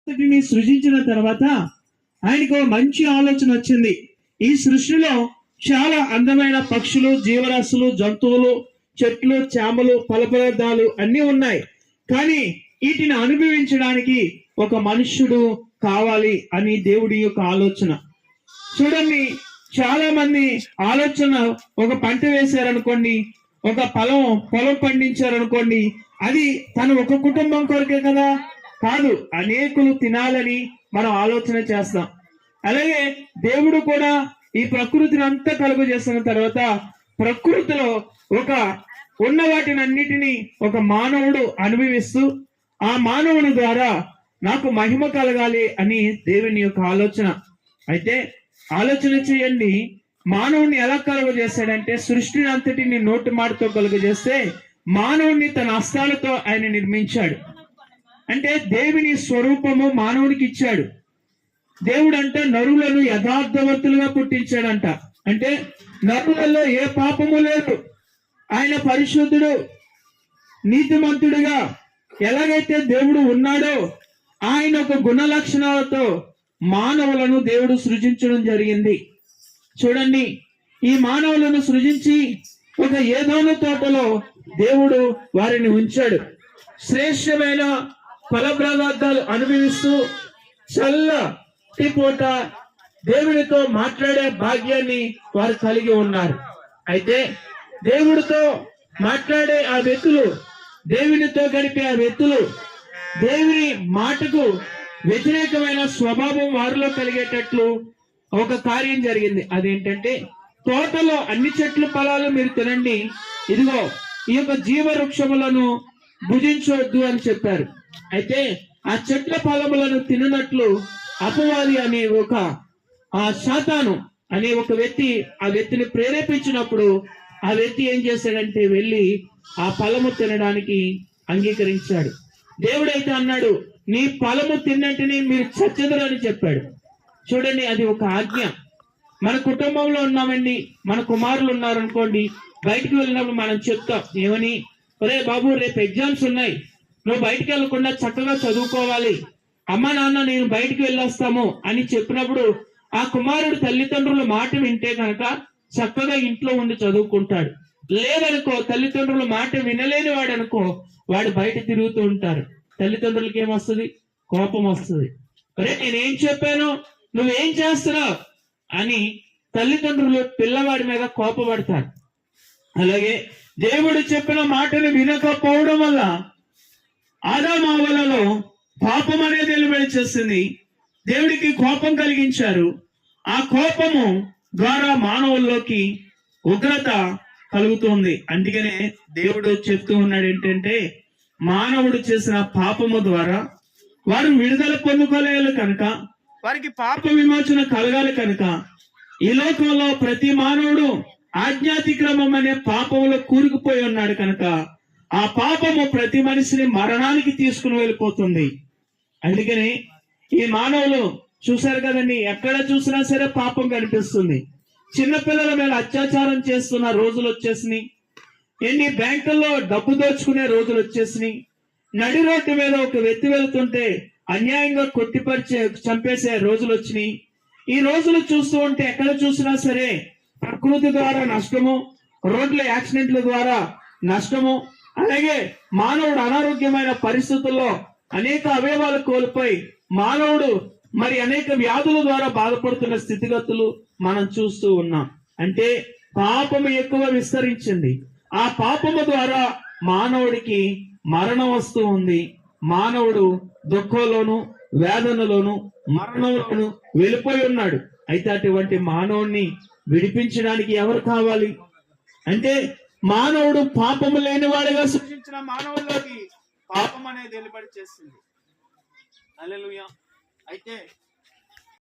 అంతటిని సృజించిన తర్వాత ఆయనకు మంచి ఆలోచన వచ్చింది. ఈ సృష్టిలో చాలా అందమైన పక్షులు, జీవరాశులు, జంతువులు, చెట్లు, చేమలు, ఫల పదార్థాలు అన్నీ ఉన్నాయి. కానీ వీటిని అనుభవించడానికి ఒక మనుష్యుడు కావాలి అని దేవుడి యొక్క ఆలోచన. చూడండి, చాలా మంది ఆలోచన ఒక పంట వేశారనుకోండి, ఒక పొలం పండించారనుకోండి, అది తన ఒక కుటుంబం కొరకే కదా, కాదు, అనేకులు తినాలని మనం ఆలోచన చేస్తాం. అలాగే దేవుడు కూడా ఈ ప్రకృతిని అంతా కలుగు చేసిన తర్వాత ప్రకృతిలో ఒక ఉన్న వాటిని అన్నిటినీ ఒక మానవుడు అనుభవిస్తూ ఆ మానవుని ద్వారా నాకు మహిమ కలగాలి అని దేవుని యొక్క ఆలోచన. అయితే ఆలోచన చేయండి, మానవుని ఎలా కలుగ చేస్తాడంటే సృష్టిని అంతటిని నోటి మాటతో కలుగ చేస్తే మానవుని తన హస్తాలతో ఆయన నిర్మించాడు. అంటే దేవుని స్వరూపము మానవునికి ఇచ్చాడు. దేవుడు అంటే నరులను యథార్థవంతులుగా పుట్టించాడంట. అంటే నరులలో ఏ పాపము లేదు. ఆయన పరిశుద్ధుడు, నీతిమంతుడుగా ఎలాగైతే దేవుడు ఉన్నాడో ఆయన ఒక గుణ లక్షణాలతో మానవులను దేవుడు సృజించడం జరిగింది. చూడండి, ఈ మానవులను సృజించి ఒక ఏదోను తోటలో దేవుడు వారిని ఉంచాడు. శ్రేష్టమైన ఫల పదార్థాలు అనుభవిస్తూ చల్లటి పూట దేవుడితో మాట్లాడే భాగ్యాన్ని వారు కలిగి ఉన్నారు. అయితే దేవుడితో మాట్లాడే ఆ వ్యక్తులు, దేవునితో గడిపే ఆ వ్యక్తులు దేవుని మాటకు వ్యతిరేకమైన స్వభావం వారిలో కలిగేటట్లు ఒక కార్యం జరిగింది. అదేంటంటే తోటలో అన్ని చెట్ల ఫలాలు మీరు తినండి, ఇదిగో ఈ యొక్క జీవ వృక్షములను భుజించవద్దు అని చెప్పారు. అయితే ఆ చెట్ల ఫలములను తిననట్లు అపవాది అనే ఆ సాతాను అనే ఒక వ్యక్తి ఆ వ్యక్తిని ప్రేరేపించినప్పుడు ఆ వ్యక్తి ఏం చేశాడంటే వెళ్ళి ఆ ఫలము తినడానికి అంగీకరించాడు. దేవుడైతే అన్నాడు, నీ ఫలము తిన్నట్టుని మీరు చచ్చెదరు అని చెప్పాడు. చూడండి, అది ఒక ఆజ్ఞ. మన కుటుంబంలో ఉన్నామండి, మన కుమారులు ఉన్నారనుకోండి, బయటికి వెళ్ళినప్పుడు మనం చెప్తాం ఏమని, ఒరే బాబు రేపు ఎగ్జామ్స్ ఉన్నాయి, నువ్వు బయటికి వెళ్లకుండా చక్కగా చదువుకోవాలి, అమ్మ నాన్న నేను బయటికి వెళ్ళొస్తాము అని చెప్పినప్పుడు ఆ కుమారుడు తల్లిదండ్రుల మాట వింటే కనుక చక్కగా ఇంట్లో ఉండి చదువుకుంటాడు. లేదనుకో, తల్లిదండ్రుల మాట వినలేని వాడు అనుకో, వాడు బయట తిరుగుతూ ఉంటారు. తల్లిదండ్రులకి ఏమొస్తుంది? కోపం వస్తుంది. అరే నేనేం చెప్పాను, నువ్వేం చేస్తున్నావు అని తల్లిదండ్రులు పిల్లవాడి మీద కోపపడతారు. అలాగే దేవుడు చెప్పిన మాటను వినకపోవడం వల్ల ఆదామావలలో పాపం అనేది వెలువడి చేస్తుంది. దేవుడికి కోపం కలిగించారు. ఆ కోపము ద్వారా మానవుల్లోకి ఉగ్రత కలుగుతుంది. అందుకనే దేవుడు చెప్తూ ఉన్నాడు ఏంటంటే మానవుడు చేసిన పాపము ద్వారా వారు విడుదల పొందుకోలేరు కనుక, వారికి పాప విమోచన కలగాలి కనుక ఈ లోకంలో ప్రతి మానవుడు ఆజ్ఞాతిక్రమం అనే పాపంలో కూరుకుపోయి ఉన్నాడు కనుక ఆ పాపము ప్రతి మనిషిని మరణానికి తీసుకుని వెళ్ళిపోతుంది. అందుకని ఈ మానవులు చూశారు కదండి, ఎక్కడ చూసినా సరే పాపం కనిపిస్తుంది. చిన్నపిల్లల మీద అత్యాచారం చేస్తున్న రోజులు వచ్చేసినాయి. ఎన్ని బ్యాంకుల్లో డబ్బు దోచుకునే రోజులు వచ్చేసినాయి. నడి రోడ్డు మీద ఒక వ్యక్తి వెళ్తుంటే అన్యాయంగా కొట్టిపరిచే చంపేసే రోజులు వచ్చినాయి. ఈ రోజులు చూస్తూ ఉంటే ఎక్కడ చూసినా సరే ప్రకృతి ద్వారా నష్టము, రోడ్ల యాక్సిడెంట్ల ద్వారా నష్టము, అలాగే మానవుడు అనారోగ్యమైన పరిస్థితుల్లో అనేక అవయవాలు కోల్పోయి మానవుడు మరి అనేక వ్యాధుల ద్వారా బాధపడుతున్న స్థితిగతులు మనం చూస్తూ ఉన్నాం. అంటే పాపము ఎక్కువ విస్తరించింది. ఆ పాపము ద్వారా మానవుడికి మరణం వస్తూ ఉంది. మానవుడు దుఃఖంలోను, వేదనలోను, మరణంలోను వెళ్ళిపోయి ఉన్నాడు. అయితే అటువంటి మానవుణ్ణి విడిపించడానికి ఎవరు కావాలి అంటే మానవుడు పాపము లేనివాడుగా సృష్టించిన మానవుల్లోకి పాపం అనేది వెలువడి చేస్తుంది. హల్లెలూయా. అయితే